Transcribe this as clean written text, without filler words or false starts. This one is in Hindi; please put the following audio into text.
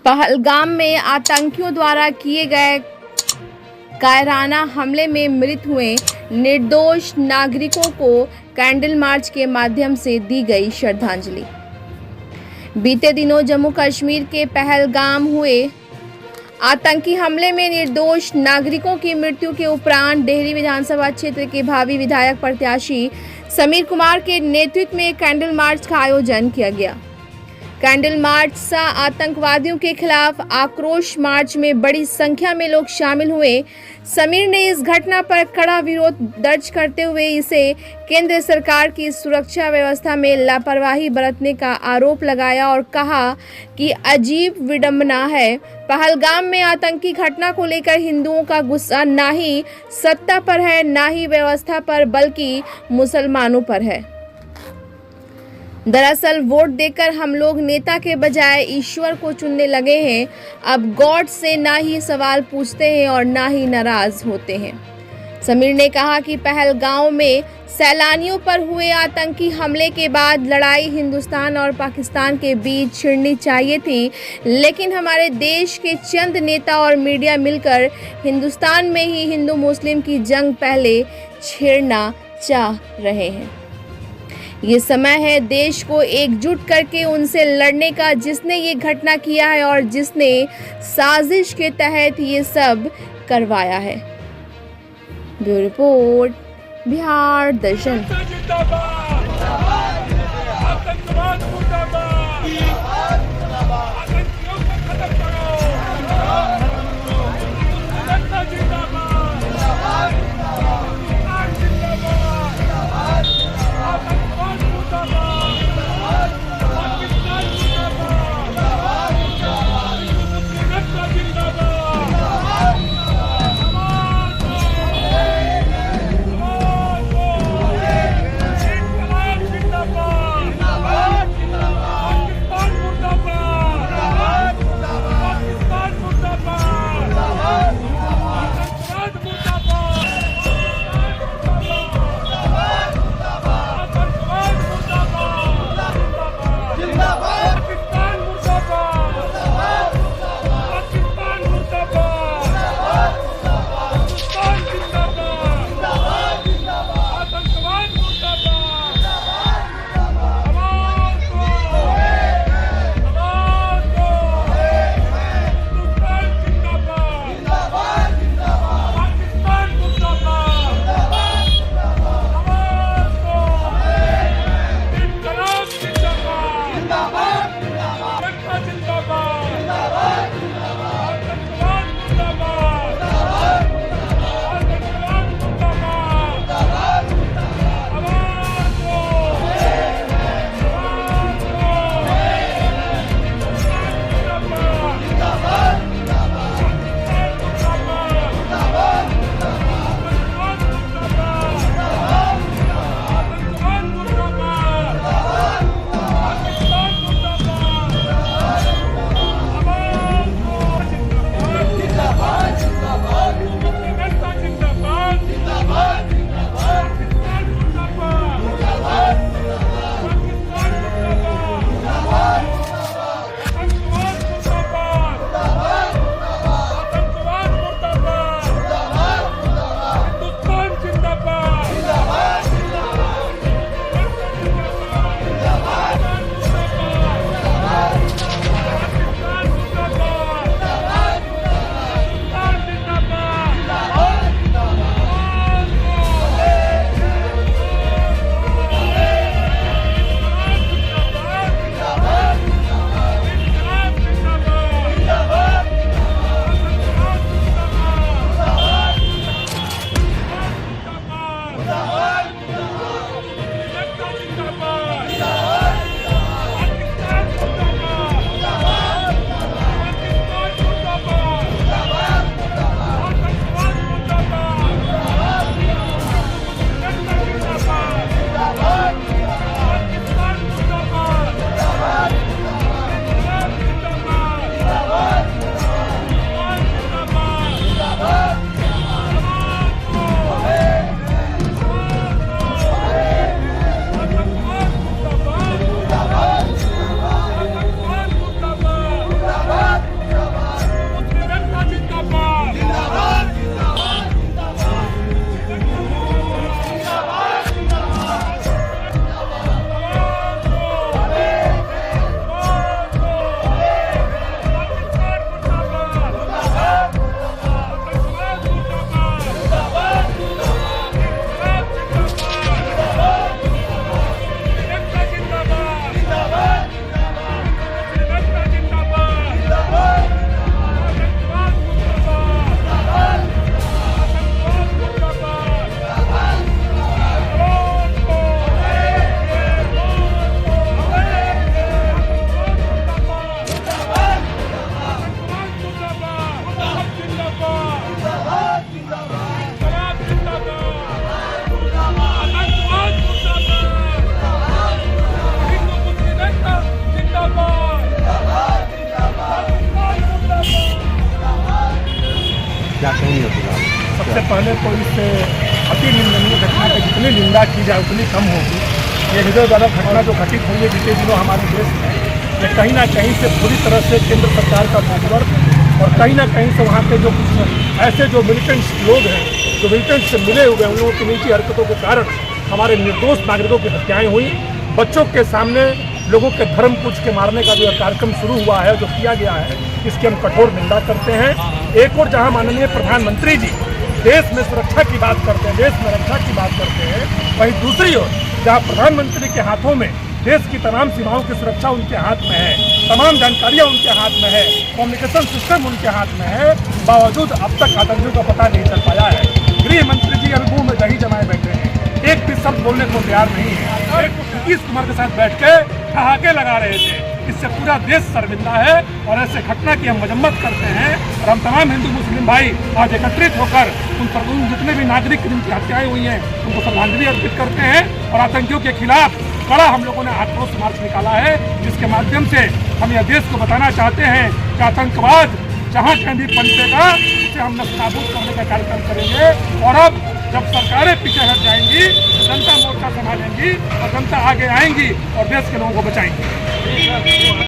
पहलगाम में आतंकियों द्वारा किए गए कायराना हमले में मृत हुए निर्दोष नागरिकों को कैंडल मार्च के माध्यम से दी गई श्रद्धांजलि। बीते दिनों जम्मू कश्मीर के पहलगाम हुए आतंकी हमले में निर्दोष नागरिकों की मृत्यु के उपरांत डेहरी विधानसभा क्षेत्र के भावी विधायक प्रत्याशी समीर कुमार के नेतृत्व में कैंडल मार्च का आयोजन किया गया। कैंडल मार्च सा आतंकवादियों के खिलाफ आक्रोश मार्च में बड़ी संख्या में लोग शामिल हुए। समीर ने इस घटना पर कड़ा विरोध दर्ज करते हुए इसे केंद्र सरकार की सुरक्षा व्यवस्था में लापरवाही बरतने का आरोप लगाया और कहा कि अजीब विडंबना है। पहलगाम में आतंकी घटना को लेकर हिंदुओं का गुस्सा ना ही सत्ता पर है, ना ही व्यवस्था पर, बल्कि मुसलमानों पर है। दरअसल वोट देकर हम लोग नेता के बजाय ईश्वर को चुनने लगे हैं। अब गॉड से ना ही सवाल पूछते हैं और ना ही नाराज होते हैं। समीर ने कहा कि पहलगाम में सैलानियों पर हुए आतंकी हमले के बाद लड़ाई हिंदुस्तान और पाकिस्तान के बीच छिड़नी चाहिए थी, लेकिन हमारे देश के चंद नेता और मीडिया मिलकर हिंदुस्तान में ही हिंदू मुस्लिम की जंग पहले छेड़ना चाह रहे हैं। ये समय है देश को एकजुट करके उनसे लड़ने का, जिसने ये घटना किया है और जिसने साजिश के तहत ये सब करवाया है। ब्यूरो रिपोर्ट, बिहार दर्शन। पहले तो इस अति निंदनीय घटना की जितनी निंदा की जाए उतनी कम होगी। ये हृदयद्वारक घटना जो घटित हुई है बीते दिनों हमारे देश में, ये कहीं ना कहीं से पूरी तरह से केंद्र सरकार का नेटवर्क और कहीं ना कहीं से वहाँ पे जो कुछ ऐसे जो मिलिटेंट्स लोग हैं, जो मिलिटेंट्स से मिले हुए हैं, उन लोगों की नीची हरकतों के कारण हमारे निर्दोष नागरिकों की हत्याएं हुई। बच्चों के सामने लोगों के धर्म पूछ के मारने का जो कार्यक्रम शुरू हुआ है, जो किया गया है, इसकी हम कठोर निंदा करते हैं। एक और जहां माननीय प्रधानमंत्री जी देश में सुरक्षा की बात करते हैं, देश में रक्षा की बात करते हैं, वहीं दूसरी ओर जहां प्रधानमंत्री के हाथों में देश की तमाम सीमाओं की सुरक्षा उनके हाथ में है, तमाम जानकारियां उनके हाथ में है, कम्युनिकेशन सिस्टम उनके हाथ में है, बावजूद अब तक आतंकियों का पता नहीं चल पाया है। गृह मंत्री जी अभी मुंह में दही जमाए बैठे हैं, एक भी शब्द बोलने को तैयार नहीं है। नीतीश कुमार के साथ बैठ के ठहाके लगा रहे थे। इससे पूरा देश शर्मिंदा है और ऐसे घटना की हम मजम्मत करते हैं। और हम तमाम हिंदू मुस्लिम भाई आज एकत्रित होकर उन जितने भी नागरिक जिनकी हत्याएं हुई हैं उनको श्रद्धांजलि अर्पित करते हैं। और आतंकियों के खिलाफ कड़ा हम लोगों ने आक्रोश मार्च निकाला है, जिसके माध्यम से हम यह देश को बताना चाहते हैं कि आतंकवाद जहाँ कहीं भी पनपेगा उसे हम नस्ताबूद करने का कार्यक्रम करेंगे। और अब जब सरकारें पीछे हट जाएंगी, जनता मोर्चा संभालेंगी और जनता आगे आएंगी और देश के लोगों को बचाएंगी।